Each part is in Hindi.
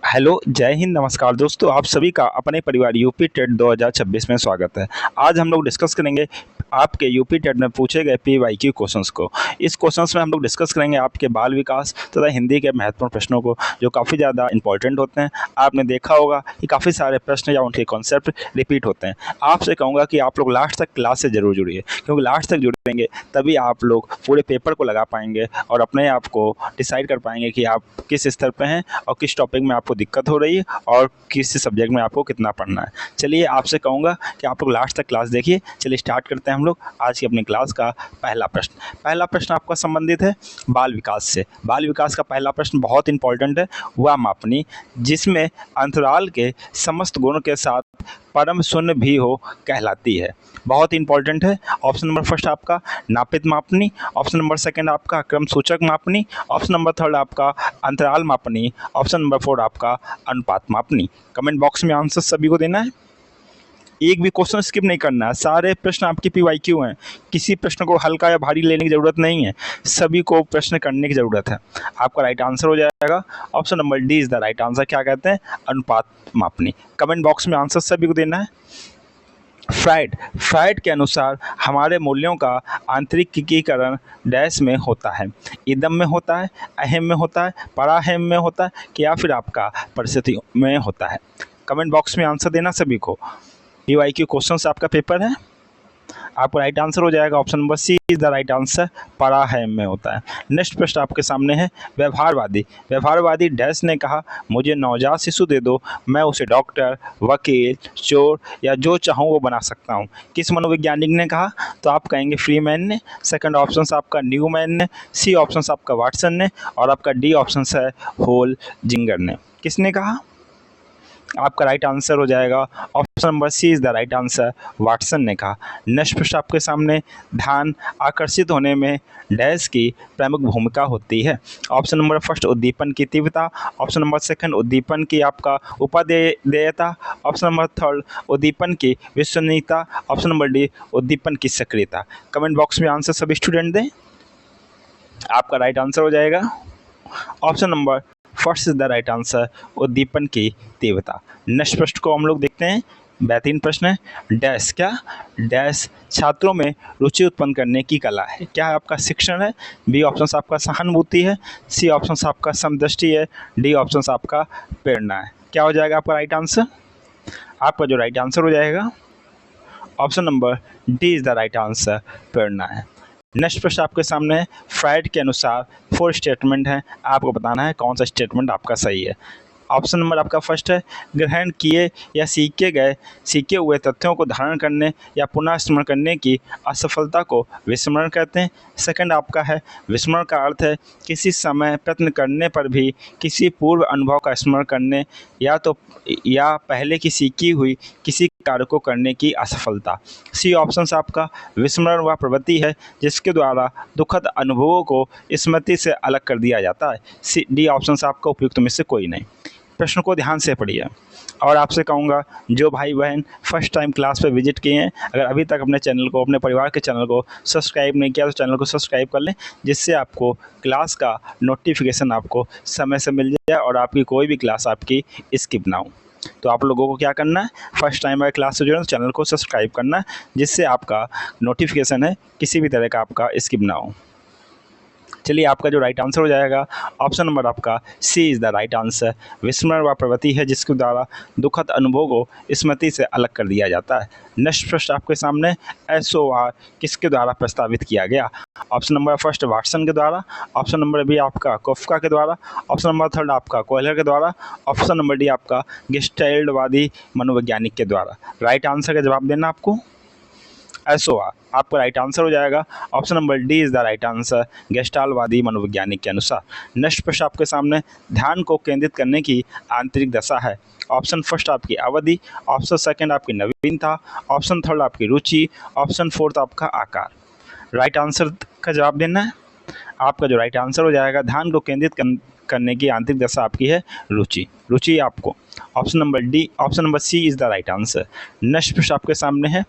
हेलो, जय हिंद, नमस्कार दोस्तों। आप सभी का अपने परिवार यूपी टेट 2026 में स्वागत है। आज हम लोग डिस्कस करेंगे आपके यूपी टेट में पूछे गए पीवाईक्यू क्वेश्चंस को। इस क्वेश्चंस में हम लोग डिस्कस करेंगे आपके बाल विकास तथा हिंदी के महत्वपूर्ण प्रश्नों को, जो काफ़ी ज़्यादा इंपॉर्टेंट होते हैं। आपने देखा होगा कि काफ़ी सारे प्रश्न या उनके कॉन्सेप्ट रिपीट होते हैं। आपसे कहूँगा कि आप लोग लास्ट तक क्लास से ज़रूर जुड़िए, क्योंकि लास्ट तक जुड़ेंगे तभी आप लोग पूरे पेपर को लगा पाएंगे और अपने आप को डिसाइड कर पाएंगे कि आप किस स्तर पे हैं और किस टॉपिक में आपको दिक्कत हो रही है और किस सब्जेक्ट में आपको कितना पढ़ना है। चलिए, आपसे कहूँगा कि आप लोग लास्ट तक क्लास देखिए। चलिए स्टार्ट करते हैं हम लोग आज की अपनी क्लास का पहला प्रश्न आपका संबंधित है बाल विकास से। बाल विकास का पहला प्रश्न बहुत इंपॉर्टेंट है। वह मापनी जिसमें अंतराल के समस्त गुण के साथ परम शून्य भी हो कहलाती है। बहुत इंपॉर्टेंट है। ऑप्शन नंबर फर्स्ट आपका नापित मापनी, ऑप्शन नंबर सेकंड आपका क्रम सूचक मापनी, ऑप्शन नंबर थर्ड आपका अंतराल मापनी, ऑप्शन नंबर फोर आपका अनुपात मापनी। कमेंट बॉक्स में आंसर सभी को देना है, एक भी क्वेश्चन स्किप नहीं करना है। सारे प्रश्न आपकी पीवाईक्यू हैं, किसी प्रश्न को हल्का या भारी लेने की ज़रूरत नहीं है, सभी को प्रश्न करने की ज़रूरत है। आपका राइट आंसर हो जाएगा option number D is the right answer. क्या कहते हैं? अनुपात मापनी। कमेंट बॉक्स में आंसर सभी को देना है। फ्राइड के अनुसार हमारे मूल्यों का आंतरिकीकरण डैश में होता है। इदम में होता है, अहम में होता है, पराहम में होता है, कि या फिर आपका परिस्थितियों में होता है। कमेंट बॉक्स में आंसर देना सभी को। पीवाईक्यू क्वेश्चन से आपका पेपर है। आपका राइट आंसर हो जाएगा option number C is the right answer, पराहम में होता है। नेक्स्ट प्रश्न आपके सामने है व्यवहारवादी डैश ने कहा, मुझे नवजात शिशु दे दो, मैं उसे डॉक्टर, वकील, चोर या जो चाहूँ वो बना सकता हूँ। किस मनोवैज्ञानिक ने कहा? तो आप कहेंगे फ्रीमैन ने। सेकंड ऑप्शन आपका न्यूमैन ने, सी ऑप्शन आपका वाटसन ने, और आपका डी ऑप्शन है होल जिंगर ने। किसने कहा? आपका राइट आंसर हो जाएगा option number C is the right answer, Watson ने कहा। नेक्स्ट प्रश्न आपके सामने, ध्यान आकर्षित होने में डैश की प्रमुख भूमिका होती है। ऑप्शन नंबर फर्स्ट उद्दीपन की तीव्रता, ऑप्शन नंबर सेकंड उद्दीपन की आपका उपादेयता, ऑप्शन नंबर थर्ड उद्दीपन की विश्वसनीयता, ऑप्शन नंबर डी उद्दीपन की सक्रियता। कमेंट बॉक्स में आंसर सभी स्टूडेंट दें। आपका राइट आंसर हो जाएगा option number first is the right answer, उद्दीपन की तीव्रता। नेक्स्ट प्रश्न को हम लोग देखते हैं। बेहतरीन प्रश्न है। डैश छात्रों में रुचि उत्पन्न करने की कला है। क्या आपका शिक्षण है? बी ऑप्शन आपका सहानुभूति है, सी ऑप्शन आपका समदृष्टि है, डी ऑप्शन आपका प्रेरणा है। क्या हो जाएगा आपका राइट आंसर? आपका जो राइट आंसर हो जाएगा option number D is the right answer, प्रेरणा है। नेक्स्ट प्रश्न आपके सामने है। फ्राइड के अनुसार 4 स्टेटमेंट हैं, आपको बताना है कौन सा स्टेटमेंट आपका सही है। ऑप्शन नंबर आपका फर्स्ट है, ग्रहण किए या सीखे हुए तथ्यों को धारण करने या पुनः स्मरण करने की असफलता को विस्मरण कहते हैं। सेकंड आपका है, विस्मरण का अर्थ है किसी समय प्रयत्न करने पर भी किसी पूर्व अनुभव का स्मरण करने या पहले की सीखी हुई किसी कार्य को करने की असफलता। सी ऑप्शन आपका विस्मरण वह प्रवृत्ति है जिसके द्वारा दुखद अनुभवों को स्मृति से अलग कर दिया जाता है। सी डी ऑप्शन आपका उपयुक्त में से कोई नहीं। प्रश्न को ध्यान से पढ़िए। और आपसे कहूँगा, जो भाई बहन फर्स्ट टाइम क्लास पे विजिट किए हैं, अगर अभी तक अपने चैनल को, अपने परिवार के चैनल को सब्सक्राइब नहीं किया तो चैनल को सब्सक्राइब कर लें, जिससे आपको क्लास का नोटिफिकेशन आपको समय से मिल जाए और आपकी कोई भी क्लास आपकी स्किप ना हो। तो आप लोगों को क्या करना है, फर्स्ट टाइम अगर क्लास से जुड़े तो चैनल को सब्सक्राइब करना है, जिससे आपका नोटिफिकेशन है किसी भी तरह का आपका स्किप ना हो। चलिए, आपका जो राइट आंसर हो जाएगा ऑप्शन नंबर आपका सी इज़ द राइट आंसर। विस्मरण वह प्रवृत्ति है जिसके द्वारा दुखद अनुभव को स्मृति से अलग कर दिया जाता है। नेक्स्ट प्रश्न आपके सामने, SOR किसके द्वारा प्रस्तावित किया गया? ऑप्शन नंबर फर्स्ट वाटसन के द्वारा, ऑप्शन नंबर बी आपका कोफ्का के द्वारा, ऑप्शन नंबर थर्ड आपका कोयलर के द्वारा, ऑप्शन नंबर डी आपका गेस्टाल्टवादी मनोवैज्ञानिक के द्वारा। राइट आंसर का जवाब देना आपको SOR। आपका राइट आंसर हो जाएगा option number D is the right answer, गेस्टाल्टवादी मनोवैज्ञानिक के अनुसार। नेक्स्ट प्रश्न आपके सामने, ध्यान को केंद्रित करने की आंतरिक दशा है। ऑप्शन फर्स्ट आपकी अवधि, ऑप्शन सेकंड आपकी नवीनता, ऑप्शन थर्ड आपकी रुचि, ऑप्शन फोर्थ आपका आकार। राइट आंसर का जवाब देना है। आपका जो राइट आंसर हो जाएगा, ध्यान को केंद्रित करने की आंतरिक दशा आपकी है रुचि आपको option number C is the right answer. Next प्रश्न आपके सामने है,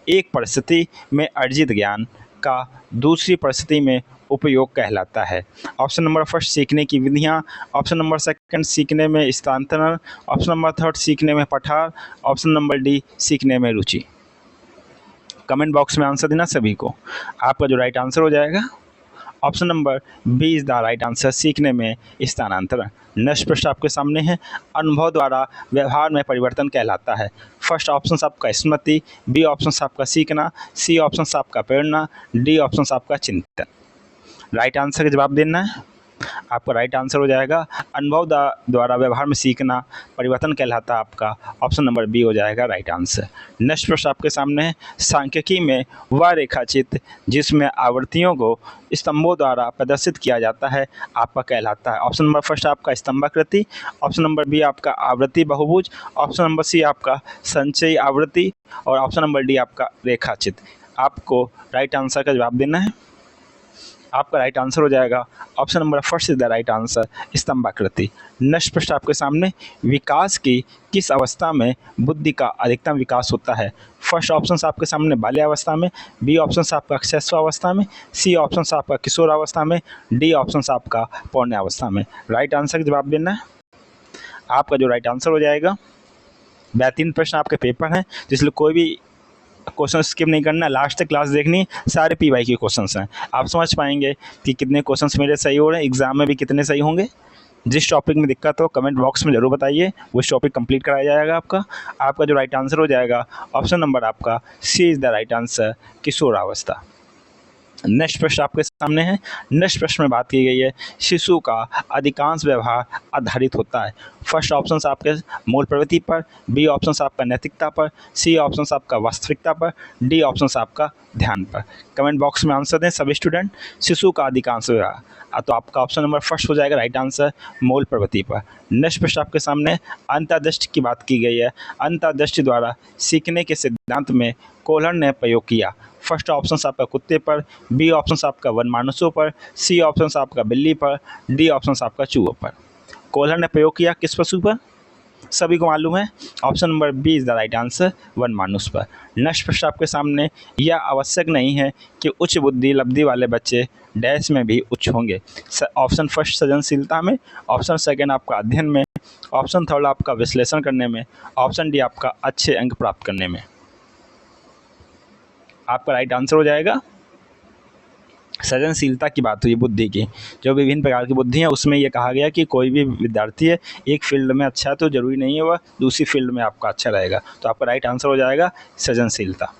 एक परिस्थिति में अर्जित ज्ञान का दूसरी परिस्थिति में उपयोग कहलाता है? ऑप्शन नंबर फर्स्ट सीखने की विधियाँ, ऑप्शन नंबर सेकंड सीखने में स्थानांतरण, ऑप्शन नंबर थर्ड सीखने में पठार, ऑप्शन नंबर डी सीखने में रुचि। कमेंट बॉक्स में आंसर देना सभी को। आपका जो राइट आंसर हो जाएगा option number B is the right answer, सीखने में स्थानांतरण। नेक्स्ट प्रश्न आपके सामने है, अनुभव द्वारा व्यवहार में परिवर्तन कहलाता है? फर्स्ट ऑप्शन आपका स्मृति, बी ऑप्शन आपका सीखना, सी ऑप्शन आपका प्रेरणा, डी ऑप्शन आपका चिंतन। राइट आंसर का जवाब देना है। आपका राइट आंसर हो जाएगा अनुभव द्वारा व्यवहार में सीखना परिवर्तन कहलाता है, आपका ऑप्शन नंबर बी हो जाएगा राइट आंसर। नेक्स्ट प्रश्न आपके सामने है, सांख्यिकी में वह रेखाचित्र जिसमें आवृत्तियों को स्तंभों द्वारा प्रदर्शित किया जाता है आपका कहलाता है? ऑप्शन नंबर फर्स्ट आपका स्तंभाकृति, ऑप्शन नंबर बी आपका आवृत्ति बहुभुज, ऑप्शन नंबर सी आपका संचयी आवृत्ति और ऑप्शन नंबर डी आपका रेखाचित्र। आपको राइट आंसर का जवाब देना है। आपका राइट आंसर हो जाएगा option number first is the right answer, स्तंभाकृति। नेक्स्ट प्रश्न आपके सामने, विकास की किस अवस्था में बुद्धि का अधिकतम विकास होता है? फर्स्ट ऑप्शन आपके सामने बाल्यावस्था में, बी ऑप्शन आपका शैशवावस्था में, सी ऑप्शन आपका किशोरावस्था में, डी ऑप्शन आपका पौण्यावस्था में। राइट आंसर का जवाब देना है। आपका जो राइट आंसर हो जाएगा, बेहतरीन प्रश्न आपके पेपर हैं, जिसलिए कोई भी क्वेश्चन स्किप नहीं करना, लास्ट तक क्लास देखनी, सारे पीवाई के क्वेश्चंस हैं। आप समझ पाएंगे कि कितने क्वेश्चंस मेरे सही हो रहे हैं, एग्जाम में भी कितने सही होंगे। जिस टॉपिक में दिक्कत हो कमेंट बॉक्स में ज़रूर बताइए, उस टॉपिक कंप्लीट कराया जाएगा आपका। आपका जो राइट आंसर हो जाएगा ऑप्शन नंबर आपका सी इज़ द राइट आंसर, किशोरावस्था। नेक्स्ट प्रश्न आपके सामने है। नेक्स्ट प्रश्न में बात की गई है, शिशु का अधिकांश व्यवहार आधारित होता है? फर्स्ट ऑप्शन आपके मूल प्रवृत्ति पर, बी ऑप्शन आपका नैतिकता पर, सी ऑप्शन आपका वास्तविकता पर, डी ऑप्शन आपका ध्यान पर। कमेंट बॉक्स में आंसर दें सभी स्टूडेंट। शिशु का अधिकांश व्यवहार, तो आपका ऑप्शन नंबर फर्स्ट हो जाएगा राइट आंसर, मूल प्रवृत्ति पर। नेक्स्ट प्रश्न आपके सामने अंतर्दृष्टि की बात की गई है। अंतर्दृष्टि द्वारा सीखने के सिद्धांत में कोहलर ने प्रयोग किया? फर्स्ट ऑप्शन आपका कुत्ते पर, बी ऑप्शन आपका वनमानुषों पर, सी ऑप्शन आपका बिल्ली पर, डी ऑप्शन आपका चूहों पर। कोहलर ने प्रयोग किया किस पशु पर? सभी को मालूम है, option number B is the right answer, वनमानुष पर। नेक्स्ट प्रश्न आपके सामने, यह आवश्यक नहीं है कि उच्च बुद्धि लब्धि वाले बच्चे डैश में भी उच्च होंगे? ऑप्शन फर्स्ट सृजनशीलता में, ऑप्शन सेकंड आपका अध्ययन में, ऑप्शन थर्ड आपका विश्लेषण करने में, ऑप्शन डी आपका अच्छे अंक प्राप्त करने में। आपका राइट आंसर हो जाएगा, सृजनशीलता की बात हुई बुद्धि की, जो विभिन्न प्रकार की बुद्धि है उसमें यह कहा गया कि कोई भी विद्यार्थी है एक फील्ड में अच्छा है तो जरूरी नहीं है वह दूसरी फील्ड में आपका अच्छा रहेगा, तो आपका राइट आंसर हो जाएगा सृजनशीलता।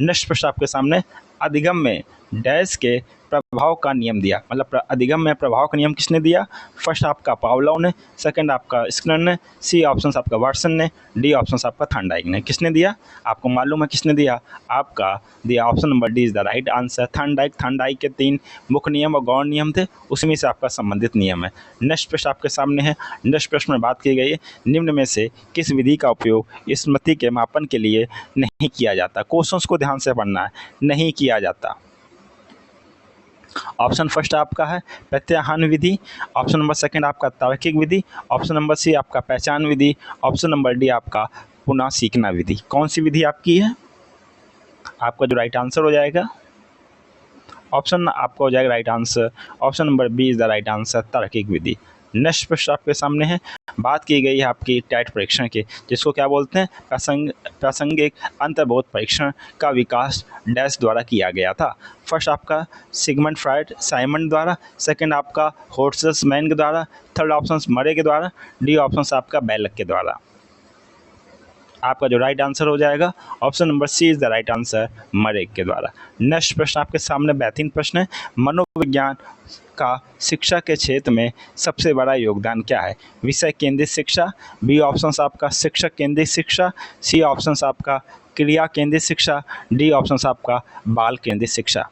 नेक्स्ट प्रश्न आपके सामने, अधिगम में डैश के प्रभाव का नियम दिया, मतलब अधिगम में प्रभाव का नियम किसने दिया? फर्स्ट आपका पावलोव ने, सेकंड आपका स्किनर ने, सी ऑप्शन आपका वाटसन ने, डी ऑप्शन आपका थॉर्नडाइक ने। किसने दिया? आपको मालूम है किसने दिया? आपका दिया option number D is the right answer, Thorndike के 3 मुख्य नियम और गौण नियम थे, उसमें से आपका संबंधित नियम है। नेक्स्ट प्रश्न आपके सामने है। नेक्स्ट प्रश्न में बात की गई है, निम्न में से किस विधि का उपयोग स्मृति के मापन के लिए नहीं किया जाता? क्वेश्चंस को ध्यान से पढ़ना है, नहीं किया जाता। ऑप्शन फर्स्ट आपका है प्रत्याहान विधि, ऑप्शन नंबर सेकंड आपका तार्किक विधि, ऑप्शन नंबर सी आपका पहचान विधि, ऑप्शन नंबर डी आपका पुनः सीखना विधि। कौन सी विधि आपकी है? आपका जो राइट आंसर हो जाएगा ऑप्शन आपका हो जाएगा right answer, option number B is the right answer, तार्किक विधि। नेक्स्ट प्रश्न आपके सामने है। बात की गई है आपकी टैट परीक्षण की, जिसको क्या बोलते हैं? प्रासंगिक अंतर्बोध परीक्षण का विकास डैश द्वारा किया गया था। फर्स्ट आपका सिगमंड फ्राइड साइमन द्वारा, सेकंड आपका होर्सस मैन के द्वारा, थर्ड ऑप्शन मरे के द्वारा, डी ऑप्शन आपका बैलक के द्वारा। आपका जो राइट आंसर हो जाएगा option number C is the right answer, Murray के द्वारा। नेक्स्ट प्रश्न आपके सामने बेहतरीन प्रश्न है। मनोविज्ञान का शिक्षा के क्षेत्र में सबसे बड़ा योगदान क्या है? विषय केंद्रित शिक्षा, बी ऑप्शन आपका शिक्षक केंद्रित शिक्षा, सी ऑप्शन आपका क्रिया केंद्रित शिक्षा, डी ऑप्शन आपका बाल केंद्रित शिक्षा।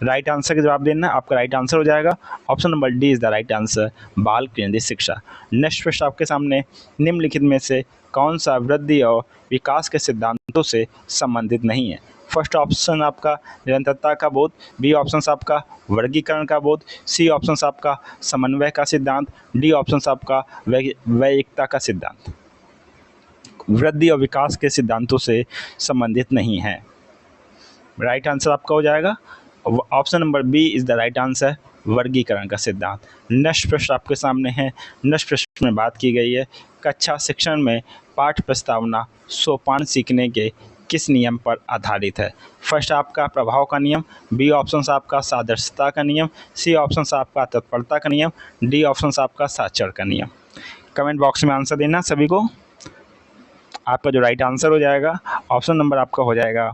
राइट आंसर का जवाब देना। आपका राइट आंसर हो जाएगा option number D is the right answer, बाल केंद्रित शिक्षा। नेक्स्ट प्रश्न आपके सामने, निम्नलिखित में से कौन सा वृद्धि और विकास के सिद्धांतों से संबंधित नहीं है? फर्स्ट ऑप्शन आपका निरंतरता का बोध, बी ऑप्शन आपका वर्गीकरण का बोध, सी ऑप्शन आपका समन्वय का सिद्धांत, डी ऑप्शन आपका वैयिकता का सिद्धांत। वृद्धि और विकास के सिद्धांतों से संबंधित नहीं है। राइट आंसर आपका हो जाएगा option number B is the right answer, वर्गीकरण का सिद्धांत। नेक्स्ट प्रश्न आपके सामने है। नेक्स्ट प्रश्न में बात की गई है कक्षा शिक्षण में पाठ प्रस्तावना सोपान सीखने के किस नियम पर आधारित है। फर्स्ट आपका प्रभाव का नियम, बी ऑप्शन आपका सादृश्यता का नियम, सी ऑप्शन आपका तत्परता का नियम, डी ऑप्शन आपका साक्षर का नियम। कमेंट बॉक्स में आंसर देना सभी को। आपका जो राइट आंसर हो जाएगा ऑप्शन नंबर आपका हो जाएगा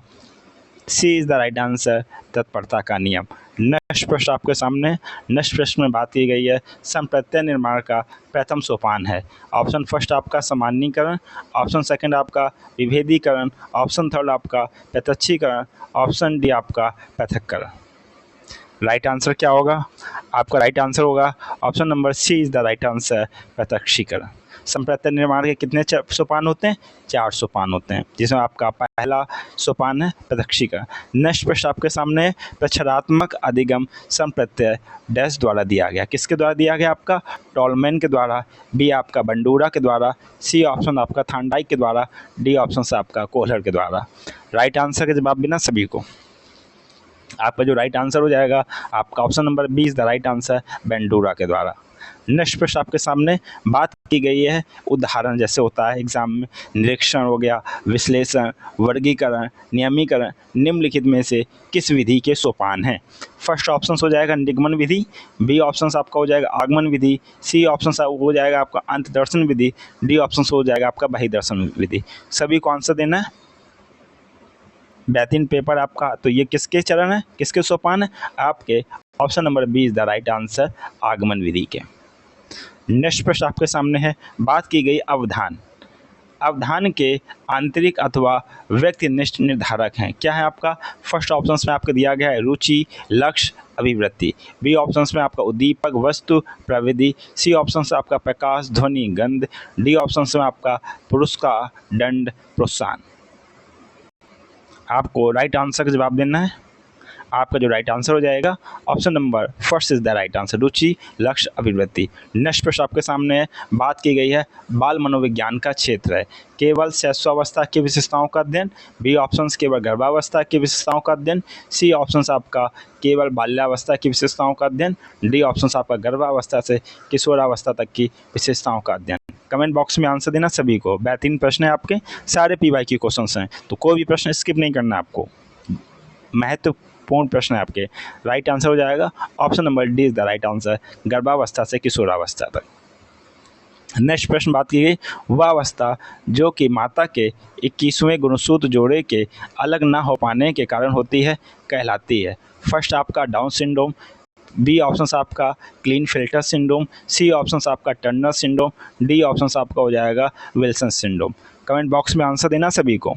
सी इज़ द राइट आंसर, तत्परता का नियम। नेक्स्ट प्रश्न आपके सामने। नेक्स्ट प्रश्न में बात की गई है संप्रत्यय निर्माण का प्रथम सोपान है। ऑप्शन फर्स्ट आपका सामान्यीकरण, ऑप्शन सेकंड आपका विभेदीकरण, ऑप्शन थर्ड आपका प्रत्यक्षीकरण, ऑप्शन डी आपका पृथक्करण। राइट आंसर क्या होगा? आपका राइट आंसर होगा option number C is the right answer, प्रत्यक्षीकरण। संप्रत्यय निर्माण के कितने सोपान होते हैं? 4 सोपान होते हैं, जिसमें आपका पहला सोपान है प्रत्यक्षीकरण। नेक्स्ट प्रश्न आपके सामने प्रक्षरात्मक अधिगम संप्रत्यय डैश द्वारा दिया गया। किसके द्वारा दिया गया? आपका टॉलमैन के द्वारा, बी आपका बंडूरा के द्वारा, सी ऑप्शन आपका थांडाइक के द्वारा, डी ऑप्शन से आपका कोहलर के द्वारा। राइट आंसर का जवाब देना सभी को। आपका जो राइट आंसर हो जाएगा आपका option number B is the right answer, Bandura के द्वारा। नेक्स्ट प्रश्न आपके सामने बात की गई है उदाहरण जैसे होता है एग्जाम में, निरीक्षण हो गया, विश्लेषण, वर्गीकरण, नियमीकरण निम्नलिखित में से किस विधि के सोपान हैं। फर्स्ट ऑप्शन हो जाएगा निगमन विधि, बी ऑप्शन आपका हो जाएगा आगमन विधि, सी ऑप्शन हो जाएगा आपका अंतदर्शन विधि, डी ऑप्शन हो जाएगा आपका बहिर्दर्शन विधि। सभी को आंसर देना है। बेहतरीन पेपर आपका। तो ये किसके चरण है, किसके सोपान है? आपके option number B is the right answer, आगमन विधि के। नेक्स्ट प्रश्न आपके सामने है। बात की गई अवधान। अवधान के आंतरिक अथवा व्यक्तिनिष्ठ निर्धारक हैं। क्या है आपका? फर्स्ट ऑप्शन में आपको दिया गया है रुचि, लक्ष्य, अभिवृत्ति, बी ऑप्शन में आपका उद्दीपक, वस्तु, प्रविधि, सी ऑप्शन से आपका प्रकाश, ध्वनि, गंध, डी ऑप्शन में आपका पुरस्कार, दंड, प्रोत्साहन। आपको राइट आंसर का जवाब देना है। आपका जो राइट आंसर हो जाएगा option number first is the right answer, रुचि, लक्ष्य, अभिवृत्ति। नेक्स्ट प्रश्न आपके सामने है। बात की गई है बाल मनोविज्ञान का क्षेत्र है। केवल शैशवावस्था की विशेषताओं का अध्ययन, बी ऑप्शन केवल गर्भावस्था की विशेषताओं का अध्ययन, सी ऑप्शन आपका केवल बाल्यावस्था की विशेषताओं का अध्ययन, डी ऑप्शन आपका गर्भावस्था से किशोरावस्था तक की विशेषताओं का अध्ययन। कमेंट बॉक्स में आंसर देना सभी को। बेहतरीन प्रश्न है आपके, सारे पीवाई के क्वेश्चन हैं, तो कोई भी प्रश्न स्किप नहीं करना आपको। महत्वपूर्ण प्रश्न है आपके। राइट आंसर हो जाएगा option number D is the right answer, गर्भावस्था से किशोरावस्था तक। नेक्स्ट प्रश्न बात की गई वह अवस्था जो कि माता के 21वें गुणसूत्र जोड़े के अलग ना हो पाने के कारण होती है कहलाती है। फर्स्ट आपका डाउन सिंड्रोम, बी ऑप्शन आपका क्लीनफेल्टर सिंड्रोम, सी ऑप्शन आपका टर्नर सिंड्रोम, डी ऑप्शन आपका हो जाएगा विल्सन सिंड्रोम। कमेंट बॉक्स में आंसर देना सभी को।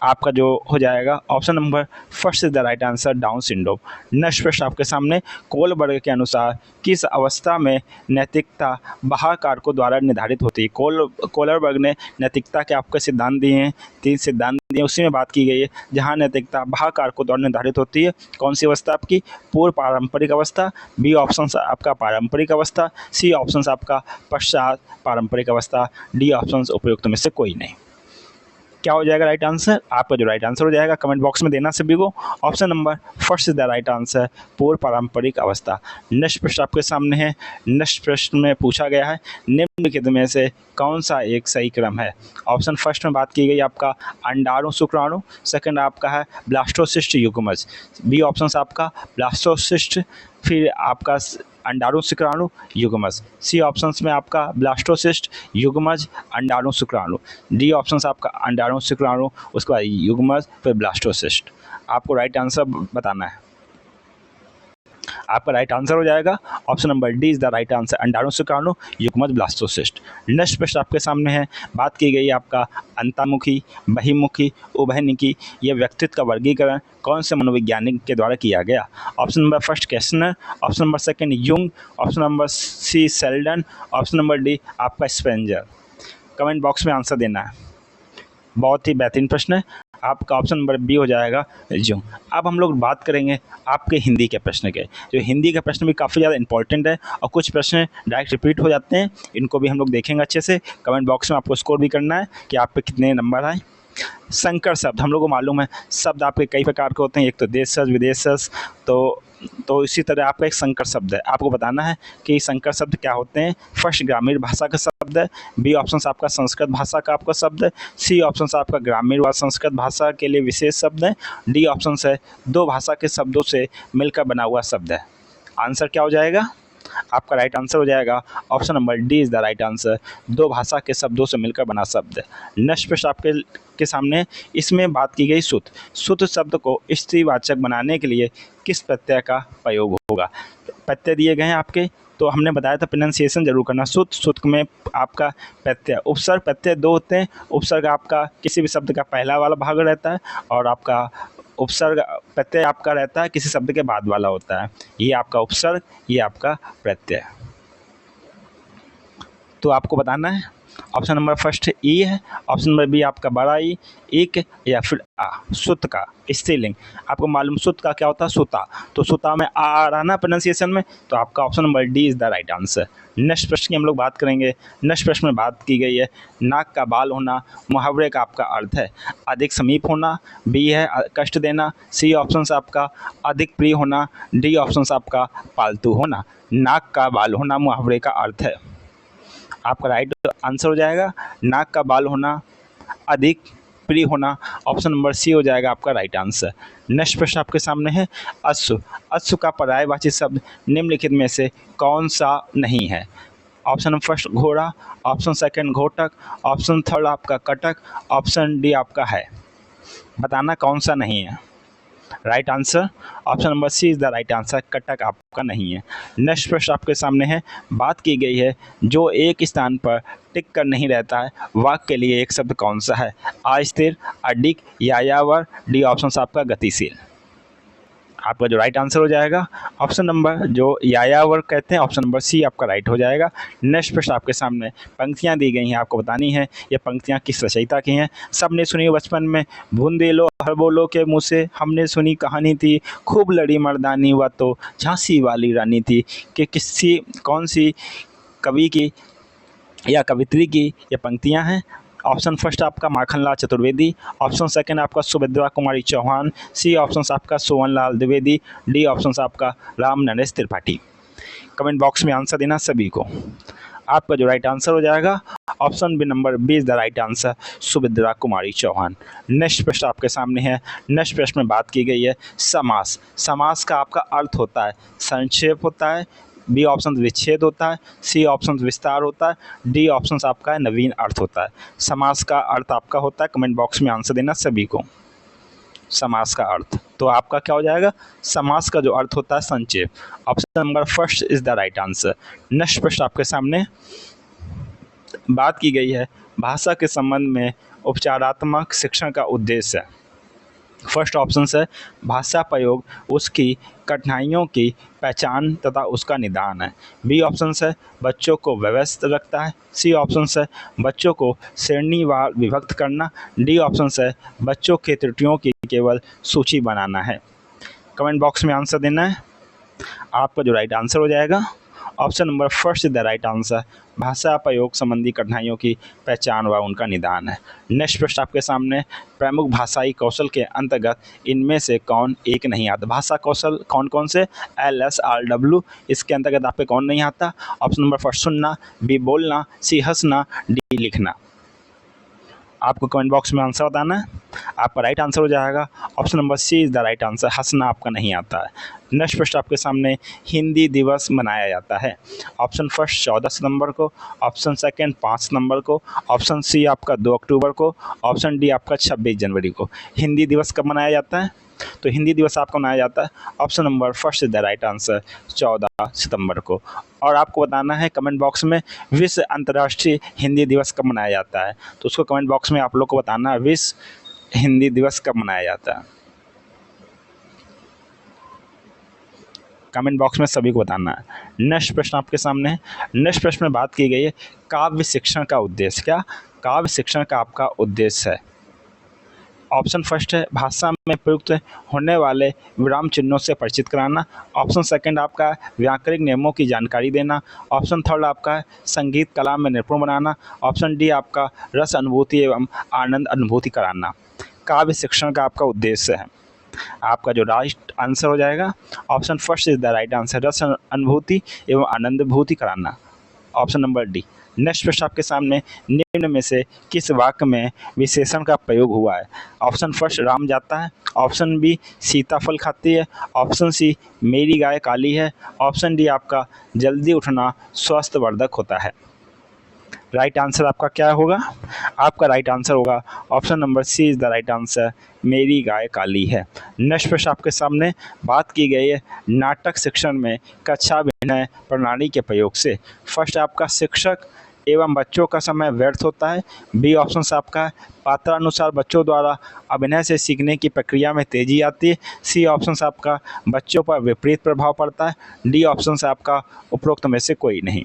आपका जो हो जाएगा option number first is the right answer, down syndrome. Next प्रश्न आपके सामने कोलबर्ग के अनुसार किस अवस्था में नैतिकता बाह्य कारकों द्वारा निर्धारित होती है। कोलबर्ग ने नैतिकता के आपके सिद्धांत दिए हैं, 3 सिद्धांत दिए, उसी में बात की गई है जहां नैतिकता बाह्य कारकों द्वारा निर्धारित होती है। कौन सी अवस्था आपकी? पूर्व पारंपरिक अवस्था, बी ऑप्शन आपका पारंपरिक अवस्था, सी ऑप्शन आपका पश्चात पारंपरिक अवस्था, डी ऑप्शन उपयुक्त में से कोई नहीं। क्या हो जाएगा राइट आंसर? आपका जो राइट आंसर हो जाएगा कमेंट बॉक्स में देना सभी को। Option number first is the right answer, पूर्व पारंपरिक अवस्था। नेक्स्ट प्रश्न आपके सामने है। नेक्स्ट प्रश्न में पूछा गया है निम्नलिखित में से कौन सा एक सही क्रम है। ऑप्शन फर्स्ट में बात की गई आपका अंडाणु शुक्राणु, सेकंड आपका है ब्लास्टोसिस्ट युग्मज, बी ऑप्शन आपका ब्लास्टोसिस्ट, फिर आपका अंडाणु शुक्राणु युग्मज, सी ऑप्शंस में आपका ब्लास्टोसिस्ट युग्मज अंडाणु शुक्राणु, डी ऑप्शंस आपका अंडाणु शुक्राणु उसके बाद युग्मज फिर ब्लास्टोसिस्ट। आपको राइट आंसर बताना है। आपका राइट आंसर हो जाएगा option number D is the right answer, अंडाणु शुक्राणु युग्मज ब्लास्टोसिस्ट। नेक्स्ट प्रश्न आपके सामने है। बात की गई आपका अंतर्मुखी, बहिर्मुखी, उभयनिकी यह व्यक्तित्व का वर्गीकरण कौन से मनोवैज्ञानिक के द्वारा किया गया। ऑप्शन नंबर फर्स्ट कैस्नर, option number second Jung, option number C Sheldon, option number D आपका स्पेंजर। कमेंट बॉक्स में आंसर देना है। बहुत ही बेहतरीन प्रश्न है। आपका ऑप्शन नंबर बी हो जाएगा जुंग। अब हम लोग बात करेंगे आपके हिंदी के प्रश्न के। जो हिंदी के प्रश्न भी काफ़ी ज़्यादा इंपॉर्टेंट है और कुछ प्रश्न डायरेक्ट रिपीट हो जाते हैं, इनको भी हम लोग देखेंगे अच्छे से। कमेंट बॉक्स में आपको स्कोर भी करना है कि आप पे कितने नंबर आए। संकर शब्द, हम लोग को मालूम है शब्द आपके कई प्रकार के होते हैं, एक तो देशज विदेशज, तो इसी तरह आपका एक संकर शब्द है। आपको बताना है कि संकर शब्द क्या होते हैं। फर्स्ट ग्रामीण भाषा का शब्द है, बी ऑप्शन आपका संस्कृत भाषा का आपका शब्द है, सी ऑप्शन आपका ग्रामीण व संस्कृत भाषा के लिए विशेष शब्द है, डी ऑप्शन है दो भाषा के शब्दों से मिलकर बना हुआ शब्द है। आंसर क्या हो जाएगा? आपका राइट आंसर हो जाएगा option number D is the right answer, दो भाषा के शब्दों से मिलकर बना शब्द है। नेक्स्ट प्रश्न आपके सामने, इसमें बात की गई सुत, सुत शब्द को स्त्रीवाचक बनाने के लिए किस प्रत्यय का प्रयोग होगा? प्रत्यय दिए गए हैं आपके, तो हमने बताया था प्रोनाउंसिएशन जरूर करना। सुत, सुत में आपका प्रत्यय, उपसर्ग प्रत्यय दो होते हैं। उपसर्ग आपका किसी भी शब्द का पहला वाला भाग रहता है और आपका उपसर्ग प्रत्यय आपका रहता है किसी शब्द के बाद वाला होता है। ये आपका उपसर्ग, ये आपका प्रत्यय। तो आपको बताना है ऑप्शन नंबर फर्स्ट ई है, ऑप्शन नंबर बी आपका बड़ा ई, एक या फिर आ। सुत का स्त्रीलिंग आपको मालूम, सुत का क्या होता है? सुता, तो सुता में आ रहा ना प्रोनाउंसिएशन में, तो आपका option number D is the right answer. Next प्रश्न की हम लोग बात करेंगे। नेक्स्ट प्रश्न में बात की गई है नाक का बाल होना, मुहावरे का आपका अर्थ है अधिक समीप होना, बी है कष्ट देना, सी ऑप्शन आपका अधिक प्रिय होना, डी ऑप्शन आपका पालतू होना। नाक का बाल होना मुहावरे का अर्थ है। आपका राइट आंसर हो जाएगा नाक का बाल होना, अधिक प्रिय होना, ऑप्शन नंबर सी हो जाएगा आपका राइट आंसर। नेक्स्ट प्रश्न आपके सामने है अश्व, अश्व का पर्यायवाची शब्द निम्नलिखित में से कौन सा नहीं है? ऑप्शन फर्स्ट घोड़ा, ऑप्शन सेकंड घोटक, ऑप्शन थर्ड आपका कटक, ऑप्शन डी आपका है। बताना कौन सा नहीं है। Right answer option number C is the right answer, Cuttack आपका नहीं है। नेक्स्ट प्रश्न आपके सामने है, बात की गई है जो एक स्थान पर टिक कर नहीं रहता है, वाक्य के लिए एक शब्द कौन सा है? अस्थिर, अडिग, यायावर, डी ऑप्शन आपका गतिशील। आपका जो राइट आंसर हो जाएगा ऑप्शन नंबर जो यायावर कहते हैं, ऑप्शन नंबर सी आपका राइट हो जाएगा। नेक्स्ट प्रश्न आपके सामने पंक्तियां दी गई हैं, आपको बतानी है ये पंक्तियां किस रचयिता की हैं। सबने सुनी बचपन में बूंदेलो हर बोलो के मुँह से, हमने सुनी कहानी थी खूब लड़ी मर्दानी, वह तो झांसी वाली रानी थी। कि किसी कौन सी कवि की या कवित्री की ये पंक्तियाँ हैं? ऑप्शन फर्स्ट आपका माखनलाल चतुर्वेदी, ऑप्शन सेकंड आपका सुभद्रा कुमारी चौहान, सी ऑप्शन आपका सोहनलाल द्विवेदी, डी ऑप्शन आपका राम नरेश त्रिपाठी। कमेंट बॉक्स में आंसर देना सभी को। आपका जो राइट आंसर हो जाएगा option B number B is the right answer, Subhadra Kumari Chauhan. Next प्रश्न आपके सामने है। नेक्स्ट प्रश्न में बात की गई है समास, समास का आपका अर्थ होता है संक्षेप होता है, बी ऑप्शन विच्छेद होता है, सी ऑप्शन विस्तार होता है, डी ऑप्शन आपका नवीन अर्थ होता है। समास का अर्थ आपका होता है, कमेंट बॉक्स में आंसर देना सभी को। समास का अर्थ तो आपका क्या हो जाएगा? समास का जो अर्थ होता है संक्षेप, option number first is the right answer. Next प्रश्न आपके सामने बात की गई है भाषा के संबंध में उपचारात्मक शिक्षण का उद्देश्य है। फर्स्ट ऑप्शन है भाषा प्रयोग उसकी कठिनाइयों की पहचान तथा उसका निदान है, बी ऑप्शन है बच्चों को व्यवस्थित रखता है, सी ऑप्शन है बच्चों को श्रेणीवार विभक्त करना, डी ऑप्शन है बच्चों के त्रुटियों की केवल सूची बनाना है। कमेंट बॉक्स में आंसर देना है। आपका जो राइट आंसर हो जाएगा option number first is the right answer, भाषा प्रयोग संबंधी कठिनाइयों की पहचान व उनका निदान है। नेक्स्ट प्रश्न आपके सामने प्रमुख भाषाई कौशल के अंतर्गत इनमें से कौन एक नहीं आता? भाषा कौशल कौन कौन से? LSRW, इसके अंतर्गत आपके कौन नहीं आता? ऑप्शन नंबर फर्स्ट सुनना, बी बोलना, सी हंसना, डी लिखना। आपको कमेंट बॉक्स में आंसर बताना है। आपका राइट आंसर हो जाएगा option number C is the right answer, हंसना आपका नहीं आता है। नेक्स्ट प्रश्न आपके सामने हिंदी दिवस मनाया जाता है। ऑप्शन फर्स्ट 14 सितंबर को, ऑप्शन सेकंड 5 सितंबर को, ऑप्शन सी आपका 2 अक्टूबर को, ऑप्शन डी आपका 26 जनवरी को। हिंदी दिवस कब मनाया जाता है? तो हिंदी दिवस आपको मनाया जाता है option number first is the right answer 14 सितंबर को। और आपको बताना है कमेंट बॉक्स में विश्व अंतर्राष्ट्रीय हिंदी दिवस कब मनाया जाता है, तो उसको कमेंट बॉक्स में आप लोग को बताना है विश्व हिंदी दिवस कब मनाया जाता है। कमेंट बॉक्स में सभी को बताना है। नेक्स्ट प्रश्न आपके सामने है। नेक्स्ट प्रश्न में बात की गई है काव्य शिक्षण का उद्देश्य। क्या काव्य शिक्षण का आपका उद्देश्य है? ऑप्शन फर्स्ट है भाषा में प्रयुक्त होने वाले विराम चिन्हों से परिचित कराना, ऑप्शन सेकंड आपका व्याकरणिक नियमों की जानकारी देना, ऑप्शन थर्ड आपका संगीत कला में निपुण बनाना, ऑप्शन डी आपका रस अनुभूति एवं आनंद अनुभूति कराना। काव्य शिक्षण का आपका उद्देश्य है। आपका जो राइट आंसर हो जाएगा option first is the right answer, रस अनुभूति एवं आनंद भूति कराना, ऑप्शन नंबर डी। नेक्स्ट प्रश्न आपके सामने, निम्न में से किस वाक्य में विशेषण का प्रयोग हुआ है? ऑप्शन फर्स्ट राम जाता है, ऑप्शन बी सीताफल खाती है, ऑप्शन सी मेरी गाय काली है, ऑप्शन डी आपका जल्दी उठना स्वास्थ्यवर्धक होता है। राइट आंसर आपका क्या होगा? आपका राइट आंसर होगा option number C is the right answer, मेरी गाय काली है। नेक्स्ट प्रश्न आपके सामने, बात की गई है नाटक शिक्षण में कक्षा अभिनय प्रणाली के प्रयोग से। फर्स्ट आपका शिक्षक एवं बच्चों का समय व्यर्थ होता है, बी ऑप्शन से आपका पात्रानुसार बच्चों द्वारा अभिनय से सीखने की प्रक्रिया में तेजी आती है, सी ऑप्शन से आपका बच्चों पर विपरीत प्रभाव पड़ता है, डी ऑप्शन से आपका उपरोक्त में से कोई नहीं।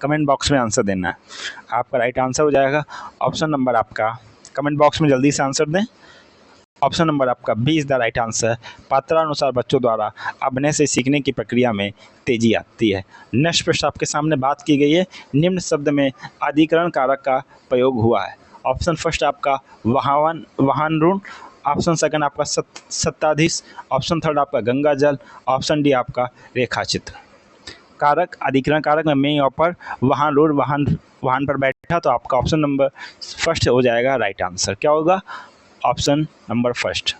कमेंट बॉक्स में आंसर देना है। आपका राइट आंसर हो जाएगा ऑप्शन नंबर आपका, कमेंट बॉक्स में जल्दी से आंसर दें, ऑप्शन नंबर आपका B is the right answer, पात्रानुसार बच्चों द्वारा अभिनय से सीखने की प्रक्रिया में तेजी आती है। नेक्स्ट प्रश्न आपके सामने, बात की गई है निम्न शब्द में अधिकरण कारक का प्रयोग हुआ है। ऑप्शन फर्स्ट आपका वाहन ऋण, ऑप्शन सेकंड आपका सत्ताधीश, ऑप्शन थर्ड आपका गंगा जल, ऑप्शन डी आपका रेखाचित्र। कारक, अधिकरण कारक में मैं यहाँ पर वाहन पर बैठा, तो आपका ऑप्शन नंबर फर्स्ट हो जाएगा राइट आंसर। क्या होगा? Option number first.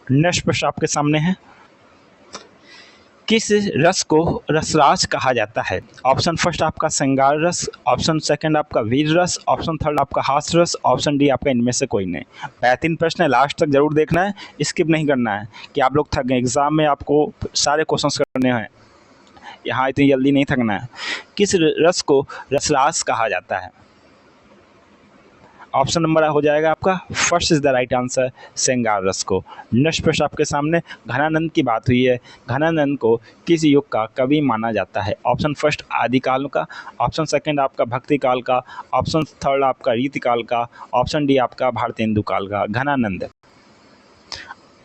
नेक्स्ट प्रश्न आपके सामने है, किस रस को रसराज कहा जाता है? ऑप्शन फर्स्ट आपका श्रृंगार रस, ऑप्शन सेकंड आपका वीर रस, ऑप्शन थर्ड आपका हास्य रस, ऑप्शन डी आपका इनमें से कोई नहीं। बेहतरीन प्रश्न है, लास्ट तक जरूर देखना है, स्किप नहीं करना है कि आप लोग थक गए। एग्जाम में आपको सारे क्वेश्चंस करने हैं, यहाँ इतनी जल्दी नहीं थकना है। किस रस को रसराज कहा जाता है? ऑप्शन नंबर हो जाएगा आपका first is the right answer, श्रृंगार रस को। नेक्स्ट प्रश्न आपके सामने, घनानंद की बात हुई है, घनानंद को किस युग का कवि माना जाता है? ऑप्शन फर्स्ट आदिकाल का, ऑप्शन सेकंड आपका भक्ति काल का, ऑप्शन थर्ड आपका रीतिकाल का, ऑप्शन डी आपका भारतेंदु काल का। घनानंद,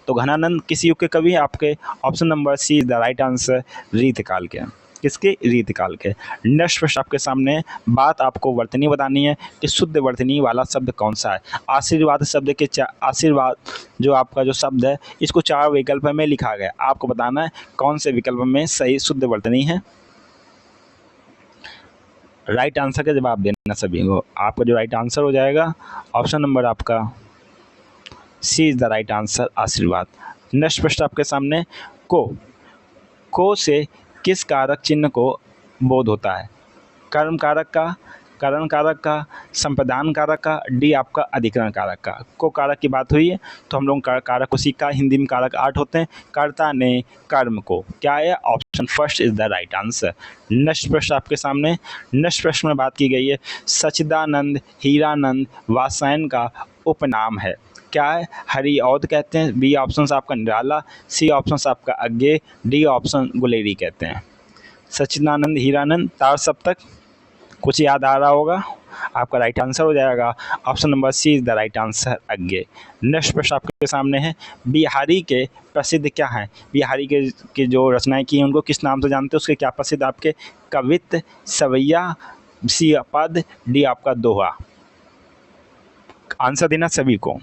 तो घनानंद किस युग के कवि? आपके option number C is the right answer, रीतिकाल के। किसके? रीतिकाल के। नेक्स्ट प्रश्न आपके सामने, बात आपको वर्तनी बतानी है कि शुद्ध वर्तनी वाला शब्द कौन सा है। आशीर्वाद शब्द के आशीर्वाद जो आपका जो शब्द है, इसको 4 विकल्प में लिखा गया, आपको बताना है कौन से विकल्प में सही शुद्ध वर्तनी है। राइट आंसर का जवाब देना सभी को। आपका जो राइट आंसर हो जाएगा ऑप्शन नंबर आपका सी इज द राइट आंसर, आशीर्वाद। नेक्स्ट प्रश्न आपके सामने, को से किस कारक चिन्ह को बोध होता है? कर्म कारक का, करण कारक का, संप्रदान कारक का, डी आपका अधिकरण कारक का। को कारक की बात हुई है तो हम लोग कारक को सीखा, हिंदी में कारक 8 होते हैं। कर्ता ने कर्म को, क्या है? Option first is the right answer. Next प्रश्न आपके सामने, नेक्स्ट प्रश्न में बात की गई है सच्चिदानंद हीरानंद वात्स्यायन का उपनाम है, क्या है? हरिऔध कहते हैं, बी ऑप्शन आपका निराला, सी ऑप्शन आपका अज्ञे, डी ऑप्शन गुलेरी कहते हैं। सच्चिदानंद हीरानंद तार सप्तक, कुछ याद आ रहा होगा? आपका राइट आंसर हो जाएगा option number C is the right answer, Agyeya. Next प्रश्न आपके सामने है, बिहारी के प्रसिद्ध क्या हैं? बिहारी के जो रचनाएं की हैं उनको किस नाम से जानते हैं? उसके क्या प्रसिद्ध? आपके कवित्त, सवैया, सी पद, डी आपका दोहा। आंसर देना सभी को।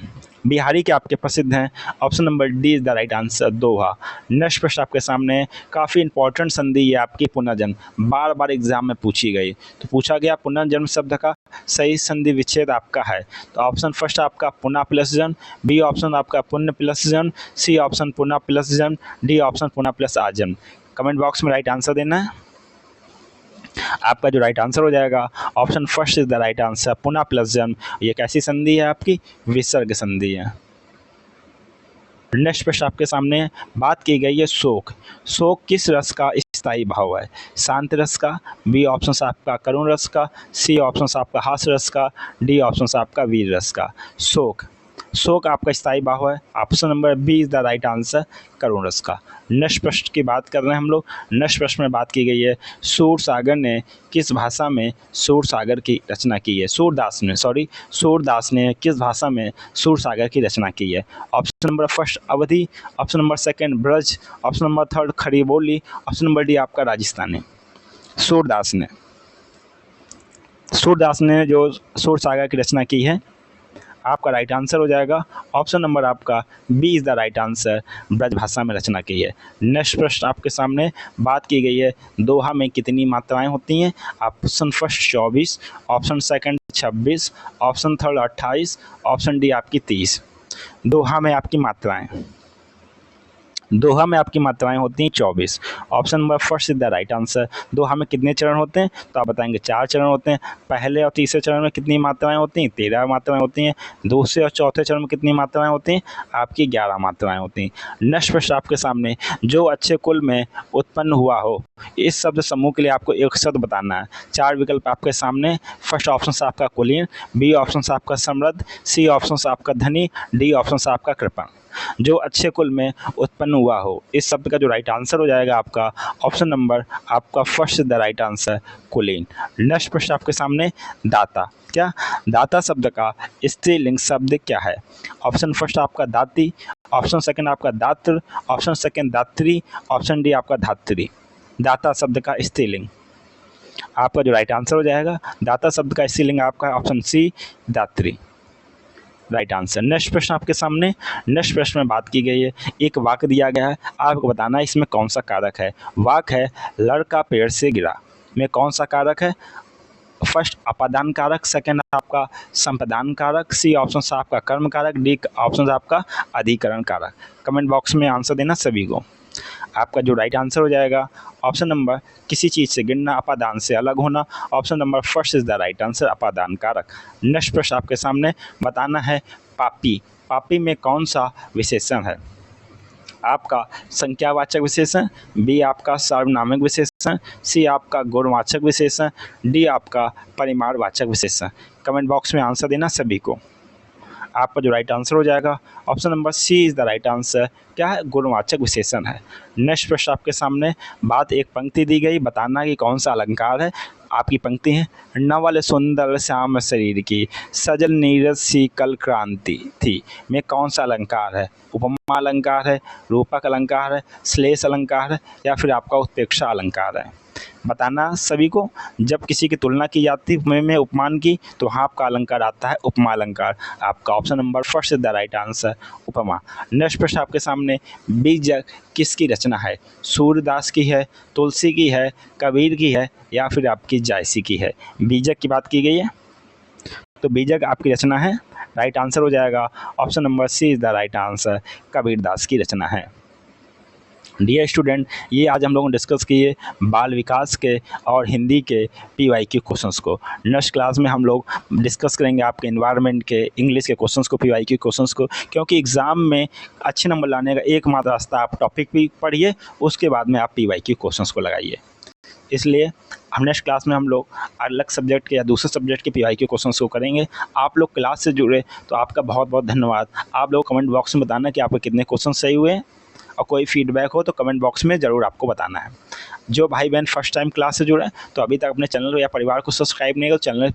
बिहारी के आपके प्रसिद्ध हैं, option number D is the right answer, Doha. Next प्रश्न आपके सामने, काफ़ी इंपॉर्टेंट संधि है आपकी पुनर्जन्म, बार बार एग्जाम में पूछी गई, तो पूछा गया पुनर्जन्म शब्द का सही संधि विच्छेद आपका है, तो ऑप्शन फर्स्ट आपका पुनः प्लस जन्म, बी ऑप्शन आपका पुण्य प्लस जन्म, सी ऑप्शन पुनः प्लस जन्म, डी ऑप्शन पुनः प्लस आजन्म। कमेंट बॉक्स में राइट आंसर देना है। आपका जो राइट आंसर हो जाएगा option first is the right answer, पुनः प्लस जन्म। ये कैसी संधि है? आपकी विसर्ग संधि है। नेक्स्ट प्रश्न आपके सामने, बात की गई है शोक किस रस का स्थायी भाव है? शांत रस का, बी ऑप्शन आपका करुण रस का, सी ऑप्शन आपका हास्य रस का, डी ऑप्शन आपका वीर रस का। शोक आपका स्थायी भाव है, option number B is the right answer, करुण रस का। नेक्स्ट प्रश्न की बात कर रहे हैं हम लोग। नेक्स्ट प्रश्न में बात की गई है सूरसागर ने किस भाषा में सूरसागर की रचना की है? सूरदास ने किस भाषा में सूरसागर की रचना की है? Option number first Awadhi, option number second Braj, option number third Khadi Boli, option number D आपका राजस्थानी। सूरदास ने जो सूरसागर की रचना की है, आपका राइट आंसर हो जाएगा ऑप्शन नंबर आपका B is the right answer, Braj भाषा में रचना की है। नेक्स्ट प्रश्न आपके सामने बात की गई है दोहा में कितनी मात्राएं होती हैं। Option first 24, option second 26, option third 28, option D आपकी 30। दोहा में आपकी मात्राएं होती हैं 24। Option number first is the right answer. दोहा में कितने चरण होते हैं, तो आप बताएंगे 4 चरण होते हैं। पहले और तीसरे चरण में कितनी मात्राएं होती हैं, 13 मात्राएं होती हैं। दूसरे और चौथे चरण में कितनी मात्राएं होती हैं, आपकी 11 मात्राएं होती हैं। नेक्स्ट प्रश्न आपके सामने, जो अच्छे कुल में उत्पन्न हुआ हो, इस शब्द समूह के लिए आपको एक शब्द बताना है। 4 विकल्प आपके सामने। फर्स्ट ऑप्शन से आपका कुलीन, बी ऑप्शन से आपका समृद्ध, सी ऑप्शन से आपका धनी, डी ऑप्शन से आपका कृपण। जो अच्छे कुल में उत्पन्न हुआ हो, इस शब्द का जो राइट आंसर हो जाएगा आपका ऑप्शन नंबर आपका फर्स्ट द राइट आंसर, कुलीन। नेक्स्ट प्रश्न आपके सामने, दाता। क्या दाता शब्द का स्त्रीलिंग शब्द क्या है। ऑप्शन फर्स्ट आपका दाती, ऑप्शन सेकंड आपका दात्र, ऑप्शन सेकंड दात्री, ऑप्शन डी आपका धात्री। दाता शब्द का स्त्रीलिंग, आपका जो राइट आंसर हो जाएगा दाता शब्द का स्त्रीलिंग आपका ऑप्शन सी, दात्री, राइट आंसर। नेक्स्ट प्रश्न आपके सामने। नेक्स्ट प्रश्न में बात की गई है, एक वाक्य दिया गया है, आपको बताना है इसमें कौन सा कारक है। वाक्य है लड़का पेड़ से गिरा, में कौन सा कारक है। फर्स्ट अपादान कारक, सेकंड आपका संपदान कारक, सी ऑप्शन से आपका कर्म कारक, डी ऑप्शन से आपका अधिकरण कारक। कमेंट बॉक्स में आंसर देना सभी को। आपका जो राइट आंसर हो जाएगा ऑप्शन नंबर किसी चीज़ से गिरना, अपादान से अलग होना। Option number first is the right answer, अपादान कारक। नेक्स्ट प्रश्न आपके सामने, बताना है पापी। पापी में कौन सा विशेषण है। आपका संख्यावाचक विशेषण, बी आपका सार्वनामिक विशेषण, सी आपका गुणवाचक विशेषण, डी आपका परिमाणवाचक विशेषण। कमेंट बॉक्स में आंसर देना सभी को। आपका जो राइट आंसर हो जाएगा option number C is the right answer, क्या है, गुणवाचक विशेषण है। नेक्स्ट प्रश्न आपके सामने, बात एक पंक्ति दी गई, बताना कि कौन सा अलंकार है। आपकी पंक्ति है, नवल सुंदर श्याम शरीर की, सजल नीरज सी कल क्रांति थी, में कौन सा अलंकार है। उपमा अलंकार है, रूपक अलंकार है, श्लेष अलंकार है, या फिर आपका उत्प्रेक्षा अलंकार है। बताना सभी को। जब किसी की तुलना की जाती है में उपमान की, तो वहाँ आपका अलंकार आता है उपमा अलंकार। आपका option number first is the right answer, upma. Next प्रश्न आपके सामने, बीजक किसकी रचना है। सूरदास की है, तुलसी की है, कबीर की है, या फिर आपकी जायसी की है। बीजक की बात की गई है, तो बीजक आपकी रचना है। राइट आंसर हो जाएगा option number C is the right answer, Kabirdas की रचना है। डियर स्टूडेंट, ये आज हम लोगों ने डिस्कस किए बाल विकास के और हिंदी के PYQ क्वेश्चंस को। नेक्स्ट क्लास में हम लोग डिस्कस करेंगे आपके एनवायरनमेंट के, इंग्लिश के क्वेश्चंस को, PYQ क्वेश्चंस को, क्योंकि एग्ज़ाम में अच्छे नंबर लाने का एकमात्र रास्ता, आप टॉपिक भी पढ़िए, उसके बाद में आप PYQ क्वेश्चंस को लगाइए। इसलिए हम नेक्स्ट क्लास में हम लोग अलग सब्जेक्ट के या दूसरे सब्जेक्ट के PYQ क्वेश्चंस को करेंगे। आप लोग क्लास से जुड़े तो आपका बहुत बहुत धन्यवाद। आप लोग कमेंट बॉक्स में बताना कि आपके कितने क्वेश्चन सही हुए हैं, और कोई फीडबैक हो तो कमेंट बॉक्स में ज़रूर आपको बताना है। जो भाई बहन फर्स्ट टाइम क्लास से जुड़े तो अभी तक अपने चैनल या परिवार को सब्सक्राइब नहीं किया तो चैनल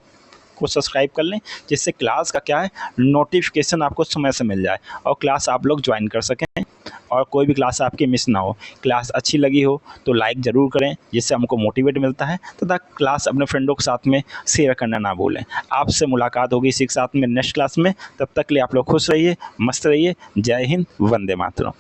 को सब्सक्राइब कर लें, जिससे क्लास का क्या है, नोटिफिकेशन आपको समय से मिल जाए और क्लास आप लोग ज्वाइन कर सकें और कोई भी क्लास आपकी मिस ना हो। क्लास अच्छी लगी हो तो लाइक ज़रूर करें, जिससे हमको मोटिवेट मिलता है, तथा क्लास अपने फ्रेंडों के साथ में शेयर करना ना भूलें। आपसे मुलाकात होगी इसी के साथ में नेक्स्ट क्लास में। तब तक के लिए आप लोग खुश रहिए, मस्त रहिए। जय हिंद, वंदे मातरम।